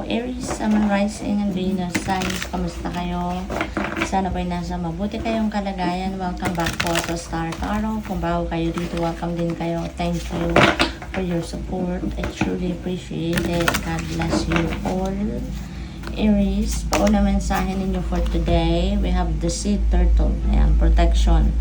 Aries, Sun, Rising, and Venus signs. Kamusta kayo? Sana po'y nasa mabuti kayong kalagayan. Welcome back po to Star Tarot. Kung bago kayo dito, welcome din kayo. Thank you for your support. I truly appreciate it. God bless you all. Aries, pauna mensahe ninyo for today. We have the Sea Turtle. Ayan, protection.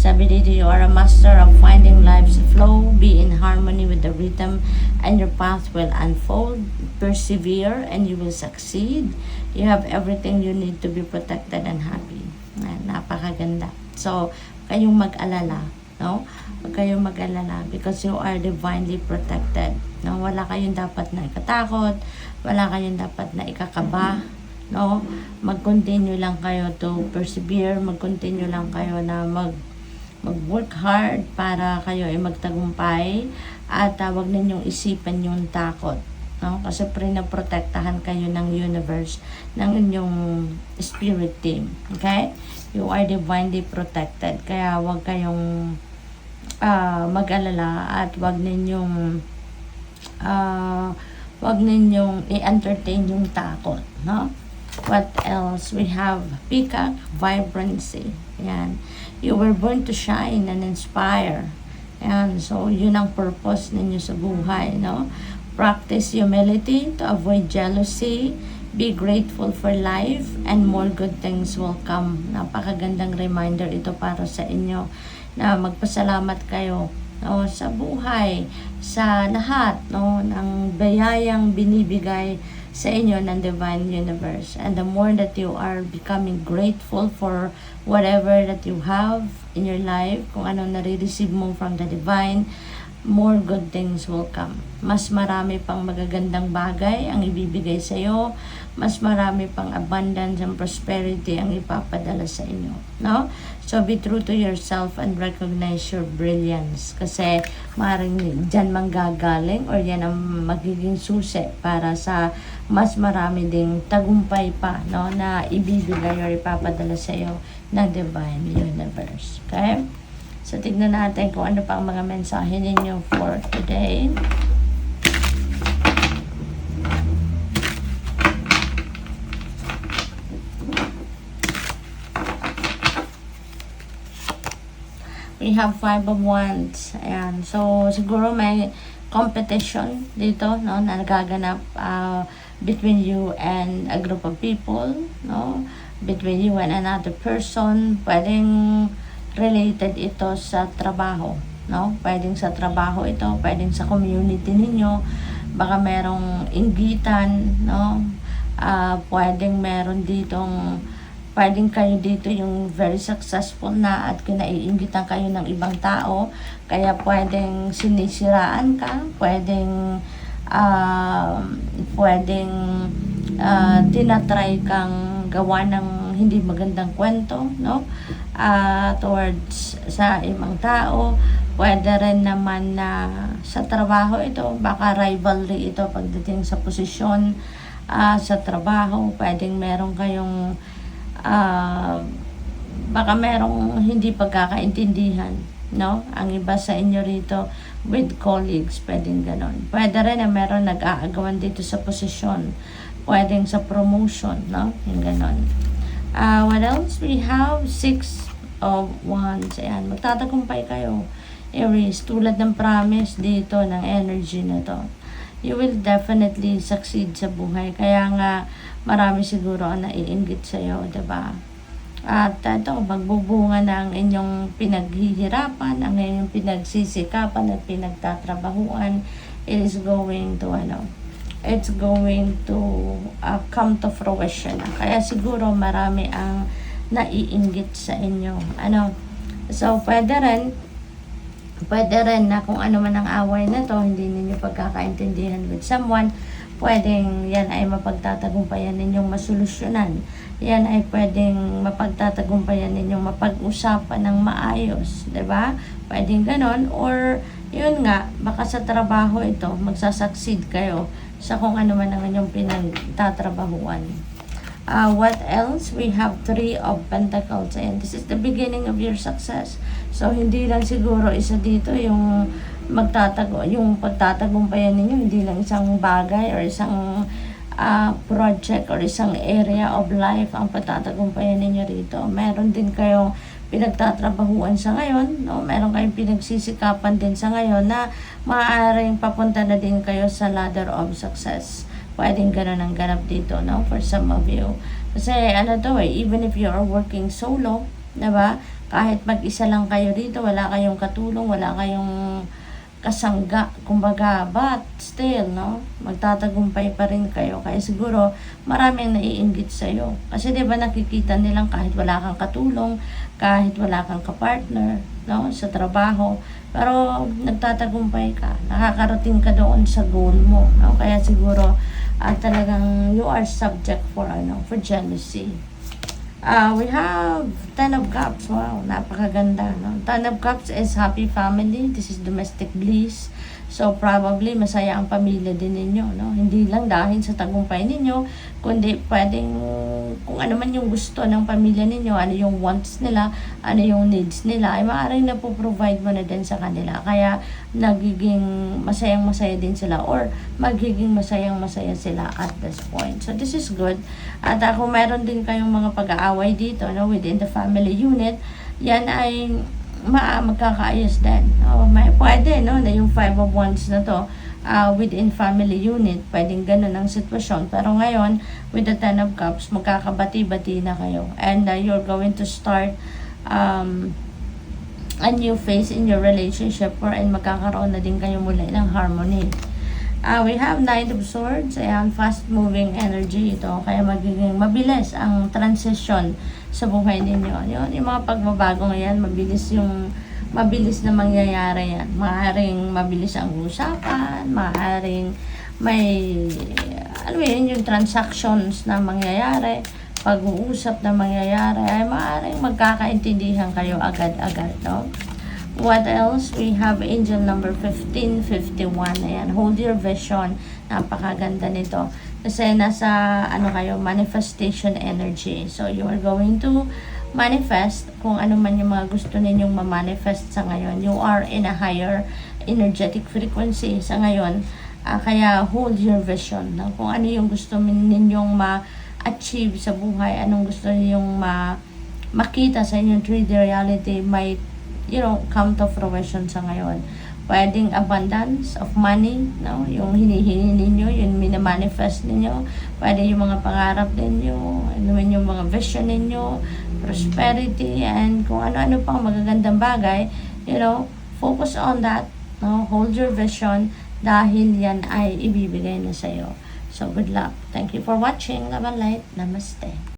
Sabi dito, you are a master of finding life's flow. Be in harmony with the rhythm and your path will unfold. Persevere and you will succeed. You have everything you need to be protected and happy. Ayan, napakaganda. So, kayong mag-alala. No? Huwag kayong mag-alala because you are divinely protected. No? Wala kayong dapat na ikatakot. Wala kayong dapat na ikakaba. No? Mag-continue lang kayo to persevere. Mag-continue lang kayo na mag-work hard para kayo ay magtagumpay at wag ninyong isipan yung takot. No? Kasi pinaprotektahan kayo ng universe, ng inyong spirit team. Okay? You are divinely protected. Kaya wag kayong mag-alala at wag ninyong i-entertain yung takot. No? What else? We have Peacock, vibrancy. Yan. You were born to shine and inspire. Yan. So, yun ang purpose ninyo sa buhay. No? Practice humility to avoid jealousy. Be grateful for life and more good things will come. Napakagandang reminder ito para sa inyo na magpasalamat kayo, no, sa buhay, sa lahat, no, ng bayayang binibigay sa inyo ng divine universe. And the more that you are becoming grateful for whatever that you have in your life, kung ano nare-receive mo from the divine, more good things will come. Mas marami pang magagandang bagay ang ibibigay sa iyo. Mas marami pang abundance and prosperity ang ipapadala sa inyo. No? So, be true to yourself and recognize your brilliance. Kasi, maaaring dyan manggagaling or yan ang magiging susi para sa mas marami ding tagumpay pa, no, na ibibigay or ipapadala sa iyo ng divine universe. Okay? So, tignan natin kung ano pa ang mga mensahe ninyo for today. We have 5 of Wands. Ayan. So, siguro may competition dito, no, na nagaganap between you and a group of people, no, between you and another person. Pwedeng related ito sa trabaho, no? Pwedeng sa trabaho ito, pwedeng sa community ninyo, baka merong inggitan, no? Pwedeng meron ditong, pwedeng kayo dito yung very successful na at kinaiinggitan kayo ng ibang tao, kaya pwedeng sinisiraan ka, pwedeng tinatry kang gawa ng hindi magandang kwento, no? Towards sa ibang tao. Pwede rin naman na sa trabaho ito, baka rivalry ito pagdating sa posisyon sa trabaho. Pwedeng meron kayong baka merong hindi pagkakaintindihan, no? Ang iba sa inyo rito with colleagues, pwedeng ganon. Pwede rin na meron nag-aagawan dito sa posisyon. Pwedeng sa promotion, no? Yung ganon. What else? We have 6 of Wands. Ayan, magtatagumpay kayo. Aries, tulad ng promise dito ng energy na to. You will definitely succeed sa buhay. Kaya nga, marami siguro ang naiinggit sa'yo, diba? At ito, magbubunga na ang inyong pinaghihirapan, ang inyong pinagsisikapan at pinagtatrabahuan. It is going to, it's going to come to fruition. Kaya siguro marami ang naiinggit sa inyo. So, pwede rin na kung ano man ang away na to, hindi ninyo pagkakaintindihan with someone, pwedeng yan ay mapagtatagumpayan ninyong masolusyonan. Yan ay pwedeng mapagtatagumpayan ninyong mapag-usapan ng maayos. Diba? Pwedeng ganon. Or, yun nga, baka sa trabaho ito, magsasucceed kayo sa kung ano man ang inyong pinagtatrabahuan. What else? We have 3 of Pentacles. And this is the beginning of your success. So, hindi lang siguro isa dito yung yung pagtatagumpayan ninyo, hindi lang isang bagay or isang project or isang area of life ang patatagumpayan ninyo rito. Meron din kayong pinagtatrabahuan sa ngayon, no? Meron kayong pinagsisikapan din sa ngayon na maaaring papunta na din kayo sa ladder of success. Pwedeng ganun ang ganap dito, no? For some of you. Kasi even if you are working solo, diba? Kahit mag-isa lang kayo dito, wala kayong katulong, wala kayong kasangga, kumbaga, but still, no, magtatagumpay pa rin kayo. Kaya siguro, maraming naiinggit sa'yo. Kasi diba nakikita nilang kahit wala kang katulong, kahit wala kang kapartner, no, sa trabaho, pero nagtatagumpay ka, nakakarating ka doon sa goal mo, no? Kaya siguro, talagang you are subject for jealousy. We have 10 of Cups. Wow, napakaganda, no? 10 of Cups is happy family. This is domestic bliss. So, probably, masaya ang pamilya din ninyo, no? Hindi lang dahil sa tagumpay ninyo, kundi pwedeng kung ano man yung gusto ng pamilya ninyo, ano yung wants nila, ano yung needs nila, ay maaaring napoprovide mo na din sa kanila. Kaya, nagiging masayang-masaya din sila or magiging masayang-masaya sila at this point. So, this is good. At kung meron din kayong mga pag-aaway dito, no, within the family unit, yan ay magkakaayos din. Pwede, no, na yung 5 of Wands na to, within family unit, pwedeng ganun ang sitwasyon. Pero ngayon, with the 10 of Cups, magkakabati-bati na kayo. And you're going to start a new phase in your relationship wherein magkakaroon na din kayo muli ng harmony. We have 9 of Swords. Ayan, fast-moving energy ito. Kaya magiging mabilis ang transition sa buhay ninyo. Yun, yung mga pagbabago ngayon, mabilis na mangyayari yan. Maaaring mabilis ang usapan, maaaring may, yung transactions na mangyayari, pag-uusap na mangyayari, ay maaaring magkakaintindihan kayo agad-agad, no? What else? We have angel number 1551. Ayan, hold your vision. Napakaganda nito. Kasi nasa, kayo, manifestation energy. So, you are going to manifest kung ano man yung mga gusto ninyong ma-manifest sa ngayon. You are in a higher energetic frequency sa ngayon. Kaya, hold your vision. No? Kung ano yung gusto ninyong ma-achieve sa buhay, anong gusto ninyong makita sa inyong 3D reality, might come to fruition sa ngayon. Pwedeng abundance of money, no? Yung hinihingi ninyo, yung minamanifest ninyo. Pwede yung mga pangarap ninyo, yung mga vision ninyo, prosperity, and kung ano-ano pang magagandang bagay, focus on that, no? Hold your vision dahil yan ay ibibigay na sa'yo. So, good luck. Thank you for watching. Love and light. Namaste.